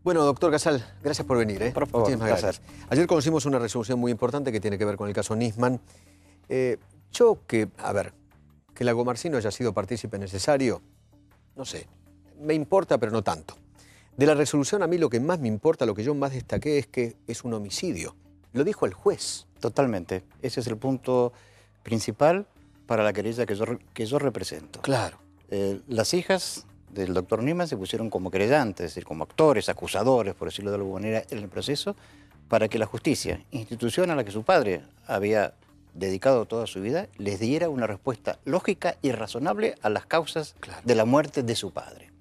Bueno, doctor Casal, gracias por venir. Por favor, muchísimas gracias. Ayer conocimos una resolución muy importante que tiene que ver con el caso Nisman. Que Lagomarsino haya sido partícipe necesario, no sé, me importa, pero no tanto. De la resolución a mí lo que más me importa, lo que yo más destaqué es que es un homicidio. Lo dijo el juez. Totalmente. Ese es el punto principal para la querella que yo represento. Claro. Las hijas del doctor Nisman se pusieron como querellantes, es decir, como actores, acusadores, por decirlo de alguna manera, en el proceso, para que la justicia, institución a la que su padre había dedicado toda su vida, les diera una respuesta lógica y razonable a las causas de la muerte de su padre.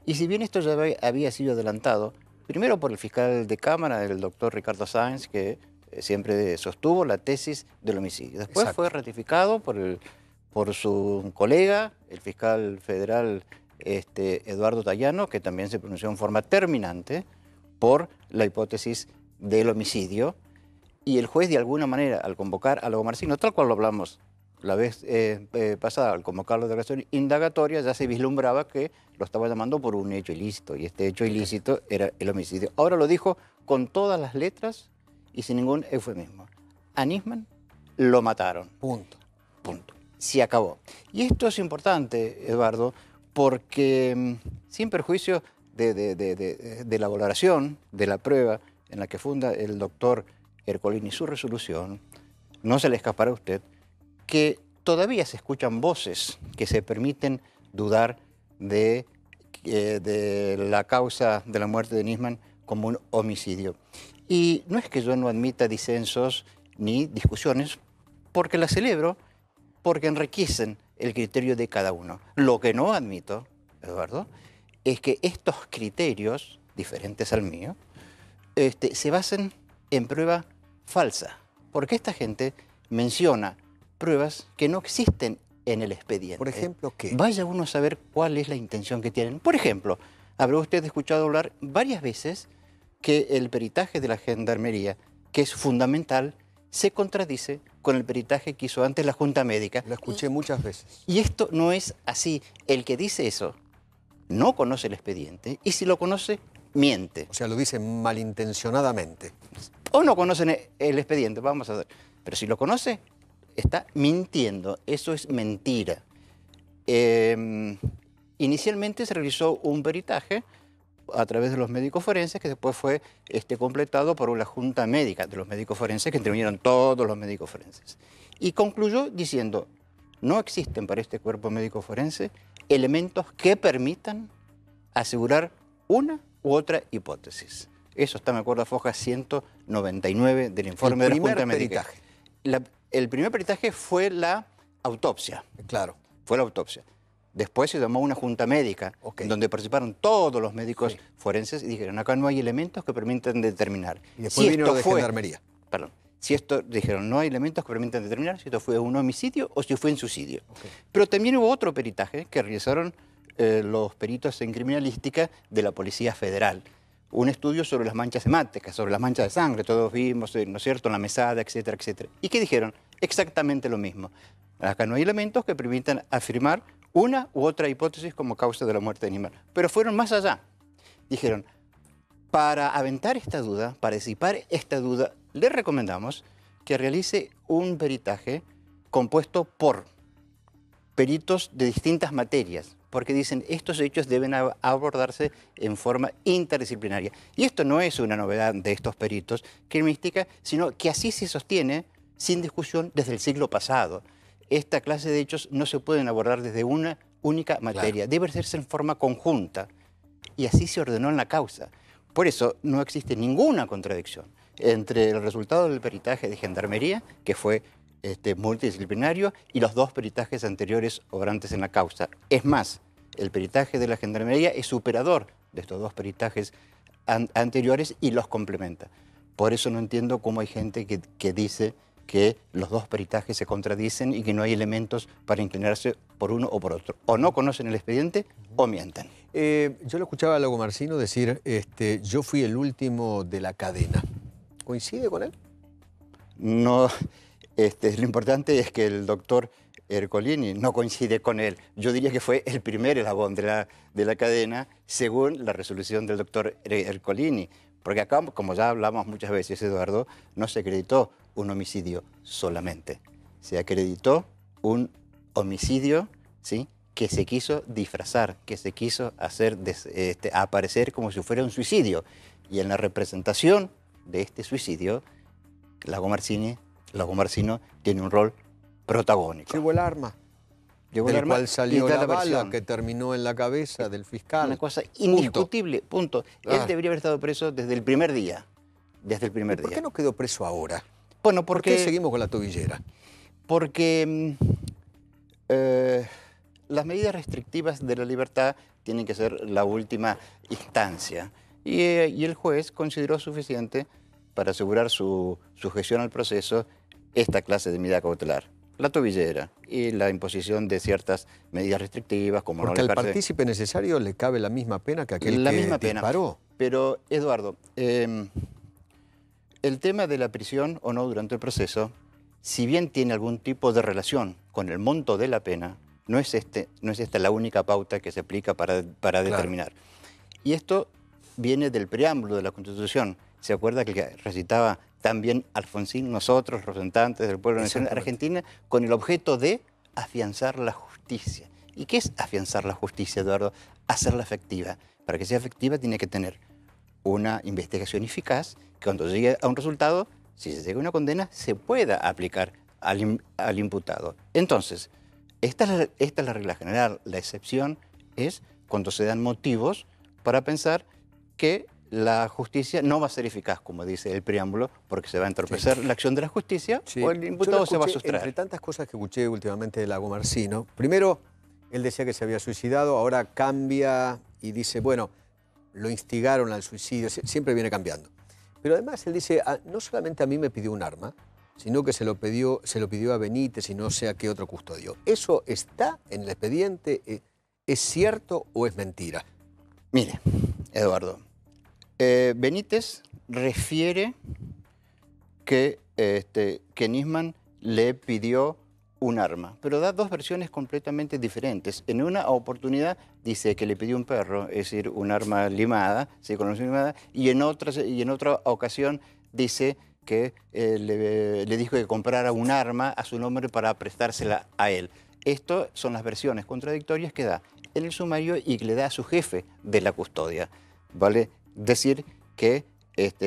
Y si bien esto ya había sido adelantado, primero por el fiscal de Cámara, el doctor Ricardo Sáenz, que siempre sostuvo la tesis del homicidio. Después fue ratificado por su colega, el fiscal federal Eduardo Tayano, que también se pronunció en forma terminante por la hipótesis del homicidio. Y el juez, de alguna manera, al convocar a Lagomarsino, tal cual lo hablamos la vez pasada, al convocarlo de declaración indagatoria, ya se vislumbraba que lo estaba llamando por un hecho ilícito, y este hecho ilícito era el homicidio. Ahora lo dijo con todas las letras y sin ningún eufemismo. A Nisman lo mataron. Punto. Punto. Se acabó. Y esto es importante, Eduardo, porque sin perjuicio de la valoración, de la prueba en la que funda el doctor Ercolini su resolución, no se le escapará a usted que todavía se escuchan voces que se permiten dudar de la causa de la muerte de Nisman como un homicidio. Y no es que yo no admita disensos ni discusiones, porque las celebro, porque enriquecen el criterio de cada uno. Lo que no admito, Eduardo, es que estos criterios, diferentes al mío, se basen en prueba falsa, porque esta gente menciona pruebas que no existen en el expediente. Por ejemplo, ¿qué? Vaya uno a saber cuál es la intención que tienen. Por ejemplo, habrá usted escuchado hablar varias veces que el peritaje de la Gendarmería, que es fundamental, se contradice con el peritaje que hizo antes la Junta Médica. Lo escuché muchas veces. Y esto no es así. El que dice eso no conoce el expediente, y si lo conoce, miente. O sea, lo dice malintencionadamente. O no conocen el expediente, vamos a ver. Pero si lo conoce, está mintiendo. Eso es mentira. Inicialmente se realizó un peritaje a través de los médicos forenses, que después fue completado por una junta médica de los médicos forenses, que intervinieron todos los médicos forenses. Y concluyó diciendo, no existen para este cuerpo médico forense elementos que permitan asegurar una u otra hipótesis. Eso está, me acuerdo, a foja 199 del informe de la Junta Médica. El primer peritaje fue la autopsia. Claro. Fue la autopsia. Después se llamó una junta médica, donde participaron todos los médicos forenses y dijeron, acá no hay elementos que permitan determinar. Y después vino lo de Gendarmería. Perdón. Si esto, dijeron, no hay elementos que permitan determinar si esto fue un homicidio o si fue un suicidio. Pero también hubo otro peritaje que realizaron los peritos en criminalística de la Policía Federal. Un estudio sobre las manchas hemáticas, sobre las manchas de sangre, todos vimos, ¿no es cierto?, en la mesada, etcétera, etcétera. ¿Y qué dijeron? Exactamente lo mismo. Acá no hay elementos que permitan afirmar una u otra hipótesis como causa de la muerte de Nisman. Pero fueron más allá. Dijeron, para aventar esta duda, para disipar esta duda, le recomendamos que realice un peritaje compuesto por peritos de distintas materias, porque dicen, estos hechos deben abordarse en forma interdisciplinaria. Y esto no es una novedad de estos peritos criminística, sino que así se sostiene, sin discusión, desde el siglo pasado. Esta clase de hechos no se pueden abordar desde una única materia, debe hacerse en forma conjunta. Y así se ordenó en la causa. Por eso no existe ninguna contradicción entre el resultado del peritaje de Gendarmería, que fue multidisciplinario, y los dos peritajes anteriores obrantes en la causa. Es más, el peritaje de la Gendarmería es superador de estos dos peritajes anteriores y los complementa. Por eso no entiendo cómo hay gente que dice que los dos peritajes se contradicen y que no hay elementos para inclinarse por uno o por otro. O no conocen el expediente o mienten. Yo lo escuchaba a Lagomarsino decir, yo fui el último de la cadena. ¿Coincide con él? No, lo importante es que el doctor Ercolini no coincide con él. Yo diría que fue el primer eslabón de la cadena, según la resolución del doctor Ercolini. Porque acá, como ya hablamos muchas veces, Eduardo, no se acreditó un homicidio solamente. Se acreditó un homicidio, ¿sí?, que se quiso disfrazar, que se quiso hacer aparecer como si fuera un suicidio. Y en la representación de este suicidio, Lagomarsino tiene un rol protagónico. Llevó el arma. Llegó del el arma cual salió y da la bala versión. que terminó en la cabeza del fiscal. Una cosa indiscutible, punto. Él debería haber estado preso desde el primer día. Desde el primer ¿Por día. qué no quedó preso ahora? Bueno, ¿Por qué seguimos con la tobillera? Porque las medidas restrictivas de la libertad tienen que ser la última instancia. Y el juez consideró suficiente para asegurar su sujeción al proceso esta clase de medida cautelar. La tobillera y la imposición de ciertas medidas restrictivas como Porque no al dejarse... partícipe necesario le cabe la misma pena que aquel que misma pena. disparó. Pero, Eduardo, el tema de la prisión o no durante el proceso, si bien tiene algún tipo de relación con el monto de la pena, no es esta la única pauta que se aplica para determinar. Y esto viene del preámbulo de la Constitución. ¿Se acuerda que recitaba también Alfonsín, nosotros, representantes del pueblo nacional argentino, con el objeto de afianzar la justicia? ¿Y qué es afianzar la justicia, Eduardo? Hacerla efectiva. Para que sea efectiva tiene que tener una investigación eficaz que cuando llegue a un resultado, si se llega a una condena, se pueda aplicar al imputado. Entonces, esta es la regla general. La excepción es cuando se dan motivos para pensar que la justicia no va a ser eficaz, como dice el preámbulo, porque se va a entorpecer la acción de la justicia o el imputado se va a sustraer. Entre tantas cosas que escuché últimamente de Lagomarsino, primero, él decía que se había suicidado, ahora cambia y dice, bueno, lo instigaron al suicidio, siempre viene cambiando. Pero además él dice, no solamente a mí me pidió un arma, sino que se lo pidió a Benítez y no sé a qué otro custodio. ¿Eso está en el expediente? ¿Es cierto o es mentira? Mire, Eduardo, Benítez refiere que Nisman le pidió un arma, pero da dos versiones completamente diferentes. En una oportunidad dice que le pidió un perro, es decir, un arma limada, ¿sí? Con limada, y en otra ocasión dice que le dijo que comprara un arma a su nombre para prestársela a él. Estas son las versiones contradictorias que da en el sumario y que le da a su jefe de la custodia. Vale decir que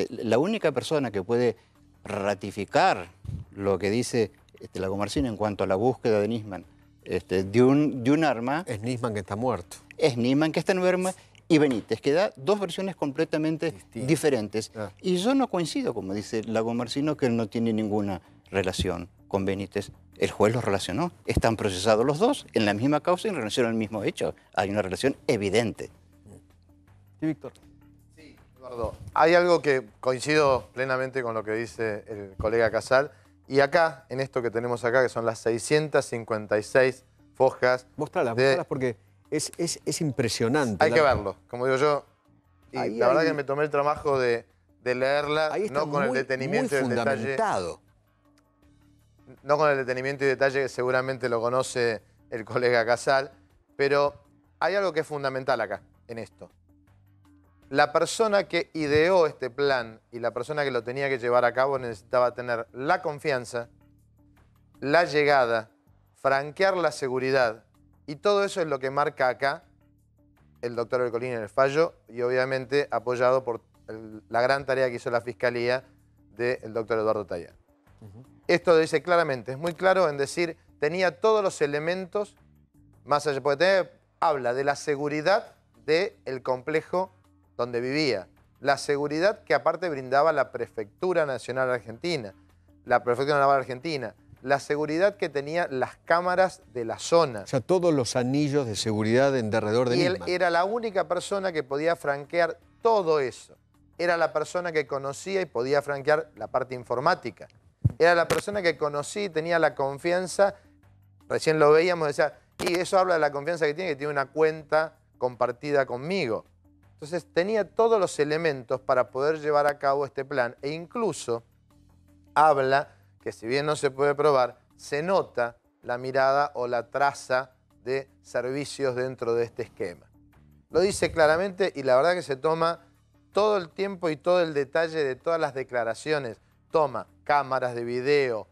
la única persona que puede ratificar lo que dice Lagomarsino en cuanto a la búsqueda de Nisman de un arma... Es Nisman que está muerto. Es Nisman que está enfermo y Benítez, que da dos versiones completamente diferentes. Y yo no coincido, como dice Lagomarsino, que él no tiene ninguna relación con Benítez. El juez los relacionó. Están procesados los dos en la misma causa y en relación al mismo hecho. Hay una relación evidente. Sí, Víctor. Sí, Eduardo. Hay algo que coincido plenamente con lo que dice el colega Casal. Y acá, en esto que tenemos acá, que son las 656 fojas... Mostralas porque es impresionante. Hay que verlo, como digo yo. Y ahí la verdad que me tomé el trabajo de leerla, ahí está no con el detenimiento y el detalle. No con el detenimiento y detalle que seguramente lo conoce el colega Casal, pero hay algo que es fundamental acá, en esto. La persona que ideó este plan y la persona que lo tenía que llevar a cabo necesitaba tener la confianza, la llegada, franquear la seguridad, y todo eso es lo que marca acá el doctor Ercolini en el fallo y obviamente apoyado por la gran tarea que hizo la Fiscalía del doctor Eduardo Tayán. Esto lo dice claramente, es muy claro en decir, tenía todos los elementos, más allá, porque habla de la seguridad del complejo donde vivía, la seguridad que aparte brindaba la Prefectura Nacional Argentina, la Prefectura Naval Argentina, la seguridad que tenía las cámaras de la zona. O sea, todos los anillos de seguridad en derredor de Nisman. Y él era la única persona que podía franquear todo eso. Era la persona que conocía y podía franquear la parte informática. Era la persona que conocía y tenía la confianza, recién lo veíamos, decía, y eso habla de la confianza que tiene una cuenta compartida conmigo. Entonces tenía todos los elementos para poder llevar a cabo este plan e incluso habla que si bien no se puede probar, se nota la mirada o la traza de servicios dentro de este esquema. Lo dice claramente y la verdad que se toma todo el tiempo y todo el detalle de todas las declaraciones. Toma cámaras de video,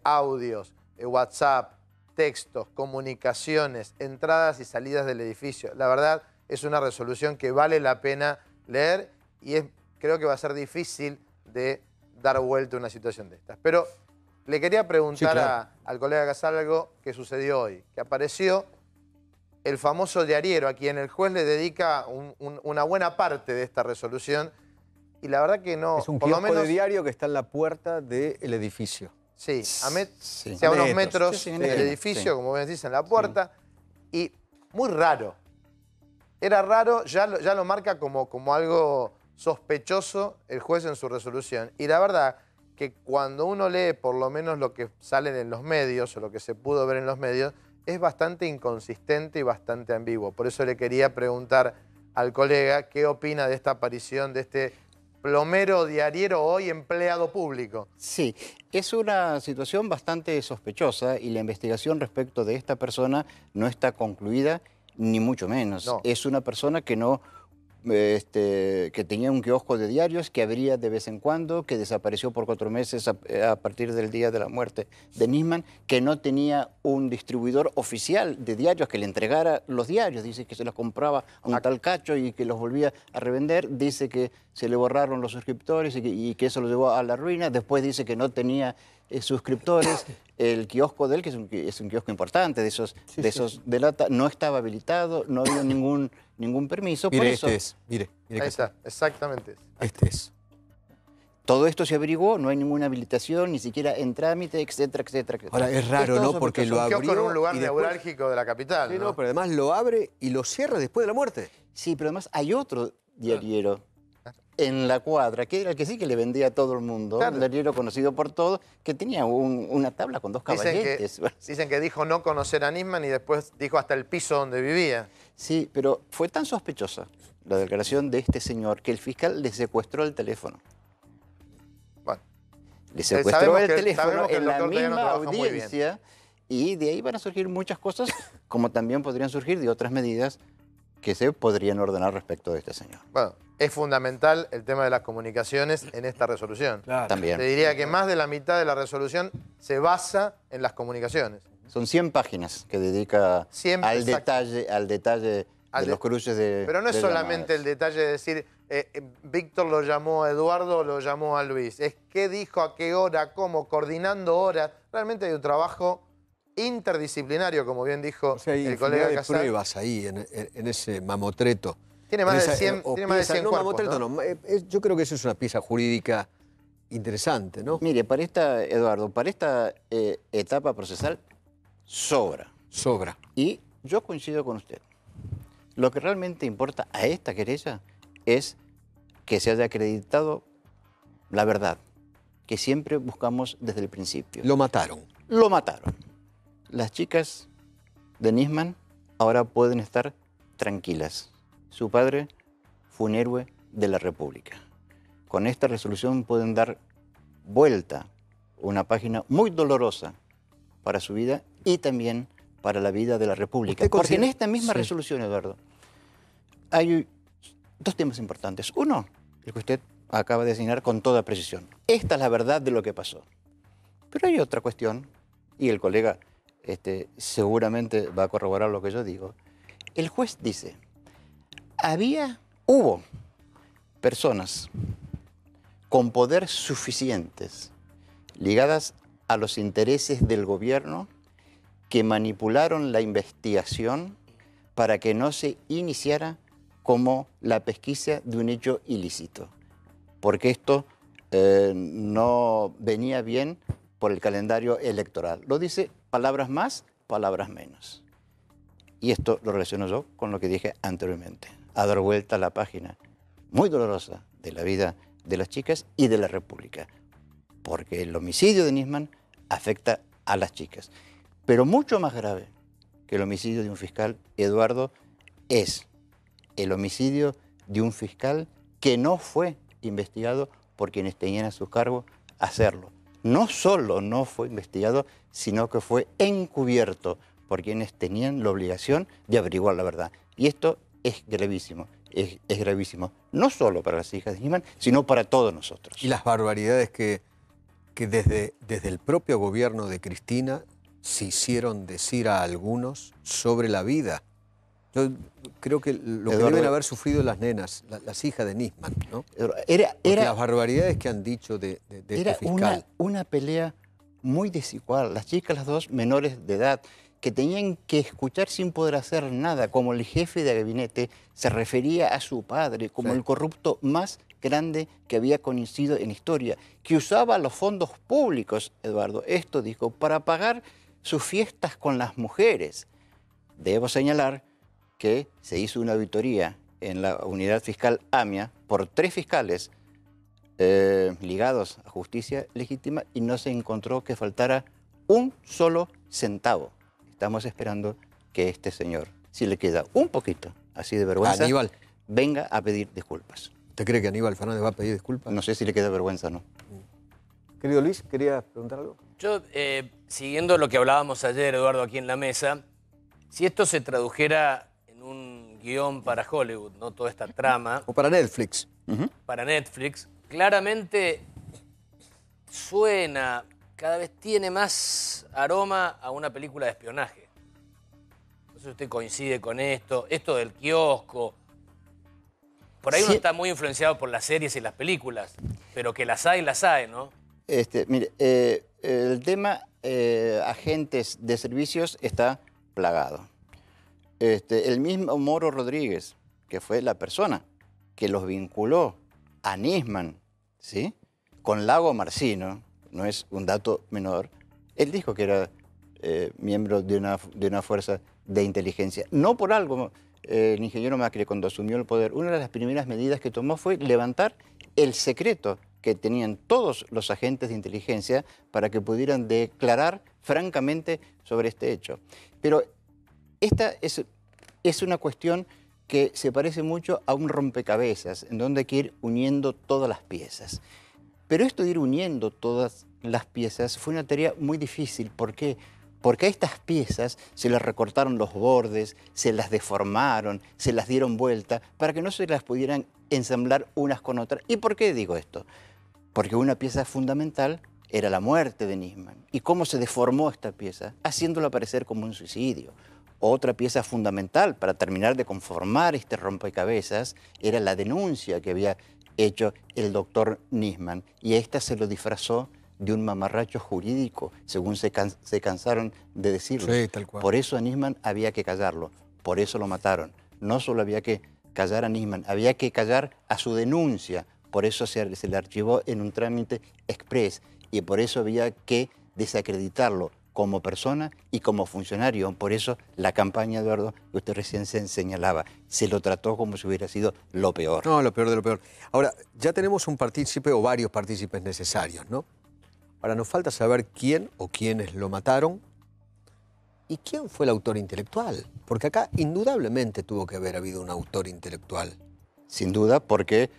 audios, WhatsApp, textos, comunicaciones, entradas y salidas del edificio. La verdad es una resolución que vale la pena leer y creo que va a ser difícil de dar vuelta a una situación de estas. Pero le quería preguntar al colega Casal algo que sucedió hoy, que apareció el famoso diariero a quien el juez le dedica una buena parte de esta resolución y la verdad que no... Es un por lo kiosco menos, de diario que está en la puerta del edificio. Sí, a Sí. unos metros Sí, del edificio, sí. como bien dicen, en la puerta. Y muy raro. Era raro, ya lo marca como algo sospechoso el juez en su resolución. Y la verdad que cuando uno lee por lo menos lo que sale en los medios o lo que se pudo ver en los medios, es bastante inconsistente y bastante ambiguo. Por eso le quería preguntar al colega qué opina de esta aparición de este plomero diariero hoy empleado público. Sí, es una situación bastante sospechosa y la investigación respecto de esta persona no está concluida, ni mucho menos. No. Es una persona que no... que tenía un kiosco de diarios, que abría de vez en cuando, que desapareció por 4 meses a partir del día de la muerte de Nisman, que no tenía un distribuidor oficial de diarios que le entregara los diarios. Dice que se los compraba a un tal Cacho y que los volvía a revender. Dice que se le borraron los suscriptores y que eso lo llevó a la ruina. Después dice que no tenía suscriptores. El kiosco de él, que es un kiosco importante, de esos de lata, no estaba habilitado, no había ningún permiso. Mire, por eso, mire Ahí que está, exactamente. este es. todo esto se averiguó, no hay ninguna habilitación, ni siquiera en trámite, etcétera, etcétera, etcétera. Ahora, es raro, todo ¿no? Porque lo sospechoso. Un kiosco en abrió un lugar y después- neurálgico de la capital, Sí, ¿no? no, pero además lo abre y lo cierra después de la muerte. Sí, pero además hay otro diariero en la cuadra, que era el que sí que le vendía a todo el mundo, Claro. un diariero conocido por todos, que tenía una tabla con 2 caballetes. Dicen que dijo no conocer a Nisman y después dijo hasta el piso donde vivía. Sí, pero fue tan sospechosa la declaración de este señor que el fiscal le secuestró el teléfono. Bueno, Le secuestró sabemos el que- teléfono sabemos que el en la doctor Tellano misma trabaja muy bien. audiencia y de ahí van a surgir muchas cosas, como también podrían surgir de otras medidas que se podrían ordenar respecto de este señor. bueno, es fundamental el tema de las comunicaciones en esta resolución. También. Te diría que más de la mitad de la resolución se basa en las comunicaciones. Son 100 páginas que dedica 100, al exacto. detalle Al de los cruces de Pero no es de solamente llamadas. el detalle de decir Víctor lo llamó a Eduardo o lo llamó a Luis. Es qué dijo, a qué hora, cómo, coordinando horas. Realmente hay un trabajo interdisciplinario, como bien dijo O sea, hay el infinidad colega de Casal. pruebas ahí en ese mamotreto. Tiene más En de esa, 100, o tiene más de pieza- 100 no, cuerpos, mamotreto ¿no? no. Yo creo que eso es una pieza jurídica interesante, ¿no? Mire, para esta, Eduardo, para esta etapa procesal, sobra. Sobra. Y yo coincido con usted. Lo que realmente importa a esta querella es que se haya acreditado la verdad, que siempre buscamos desde el principio. Lo mataron. Lo mataron. Las chicas de Nisman ahora pueden estar tranquilas. Su padre fue un héroe de la República. Con esta resolución pueden dar vuelta una página muy dolorosa para su vida y también para la vida de la República. ¿Usted Porque en considera- esta misma Sí. resolución, Eduardo, hay 2 temas importantes. Uno, el que usted acaba de señalar con toda precisión. Esta es la verdad de lo que pasó. Pero hay otra cuestión, y el colega seguramente va a corroborar lo que yo digo. El juez dice, hubo personas con poder suficientes ligadas a los intereses del gobierno que manipularon la investigación para que no se iniciara como la pesquisa de un hecho ilícito, porque esto no venía bien por el calendario electoral. Lo dice palabras más, palabras menos. Y esto lo relaciono yo con lo que dije anteriormente, a dar vuelta a la página muy dolorosa de la vida de las chicas y de la República, porque el homicidio de Nisman afecta a las chicas. Pero mucho más grave que el homicidio de un fiscal, Eduardo, es el homicidio de un fiscal que no fue investigado por quienes tenían a su cargo hacerlo. no solo no fue investigado, sino que fue encubierto por quienes tenían la obligación de averiguar la verdad. Y esto es gravísimo, es gravísimo, no solo para las hijas de Nisman, sino para todos nosotros. Y las barbaridades que desde el propio gobierno de Cristina se hicieron decir a algunos sobre la vida. Yo creo que lo que deben haber sufrido las nenas, las hijas de Nisman, ¿no? Porque las barbaridades que han dicho de este fiscal. Era una pelea muy desigual. Las chicas, las dos menores de edad, que tenían que escuchar sin poder hacer nada, como el jefe de gabinete se refería a su padre como el corrupto más grande que había conocido en historia, que usaba los fondos públicos, Eduardo, esto dijo, para pagar sus fiestas con las mujeres. Debo señalar que se hizo una auditoría en la unidad fiscal AMIA por 3 fiscales ligados a justicia legítima y no se encontró que faltara un solo centavo. Estamos esperando que este señor, si le queda un poquito así de vergüenza, Aníbal, venga a pedir disculpas. ¿Usted cree que Aníbal Fernández va a pedir disculpas? No sé si le queda vergüenza o no. Querido Luis, ¿querías preguntar algo? Yo, siguiendo lo que hablábamos ayer, Eduardo, aquí en la mesa, si esto se tradujera en un guión para Hollywood, ¿no? Toda esta trama. O para Netflix. Para Netflix, claramente suena, cada vez tiene más aroma a una película de espionaje. No sé si usted coincide con esto del kiosco. Por ahí uno está muy influenciado por las series y las películas, pero que las hay, ¿no? Mire, el tema agentes de servicios está plagado. El mismo Moro Rodríguez, que fue la persona que los vinculó a Nisman, ¿sí?, con Lago Marcino, no es un dato menor, él dijo que era miembro de una fuerza de inteligencia. No por algo, el ingeniero Macri, cuando asumió el poder, una de las primeras medidas que tomó fue levantar el secreto que tenían todos los agentes de inteligencia para que pudieran declarar francamente sobre este hecho. Pero esta es una cuestión que se parece mucho a un rompecabezas, en donde hay que ir uniendo todas las piezas. Pero esto de ir uniendo todas las piezas fue una tarea muy difícil. ¿Por qué? Porque a estas piezas se les recortaron los bordes, se las deformaron, se las dieron vuelta, para que no se las pudieran ensamblar unas con otras. ¿Y por qué digo esto? Porque una pieza fundamental era la muerte de Nisman. ¿Y cómo se deformó esta pieza? Haciéndola parecer como un suicidio. Otra pieza fundamental para terminar de conformar este rompecabezas era la denuncia que había hecho el doctor Nisman. Y esta se lo disfrazó de un mamarracho jurídico, según se cansaron de decirlo. Sí, tal cual. Por eso a Nisman había que callarlo, por eso lo mataron. No solo había que callar a Nisman, había que callar a su denuncia. Por eso se le archivó en un trámite express y por eso había que desacreditarlo como persona y como funcionario. Por eso la campaña, Eduardo, que usted recién se señalaba, se lo trató como si hubiera sido lo peor. No, lo peor de lo peor. Ahora, ya tenemos un partícipe o varios partícipes necesarios, ¿no? Ahora nos falta saber quién o quiénes lo mataron y quién fue el autor intelectual. Porque acá indudablemente tuvo que haber habido un autor intelectual. Sin duda, porque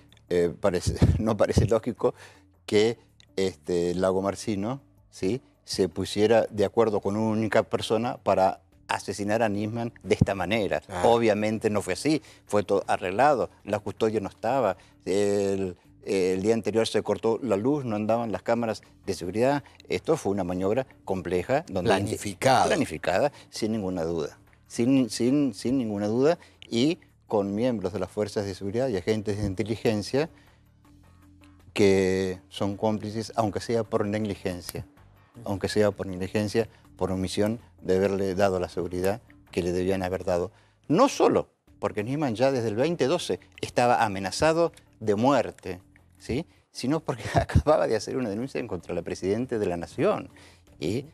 no parece lógico que Lago Marcino, ¿sí?, se pusiera de acuerdo con una única persona para asesinar a Nisman de esta manera. Obviamente no fue así, fue todo arreglado, la custodia no estaba, el día anterior se cortó la luz, no andaban las cámaras de seguridad. Esto fue una maniobra compleja. Planificada, sin ninguna duda. Sin ninguna duda, y con miembros de las fuerzas de seguridad y agentes de inteligencia que son cómplices, aunque sea por negligencia. Aunque sea por negligencia, por omisión de haberle dado la seguridad que le debían haber dado. No solo porque Nisman ya desde el 2012 estaba amenazado de muerte, ¿sí?, sino porque acababa de hacer una denuncia en contra del presidente de la Nación y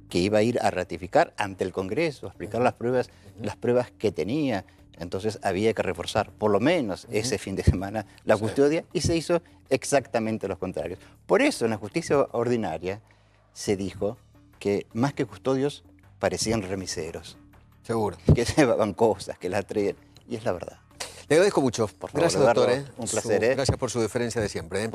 que iba a ir a ratificar ante el Congreso, a explicar las pruebas que tenía. Entonces había que reforzar, por lo menos ese fin de semana, la custodia, y se hizo exactamente lo contrario. Por eso en la justicia ordinaria se dijo que más que custodios parecían remiseros. Seguro. Que llevaban cosas, que las traían. Y es la verdad. Le agradezco mucho. Por favor, Gracias, Eduardo, doctor. un placer. Gracias por su deferencia de siempre.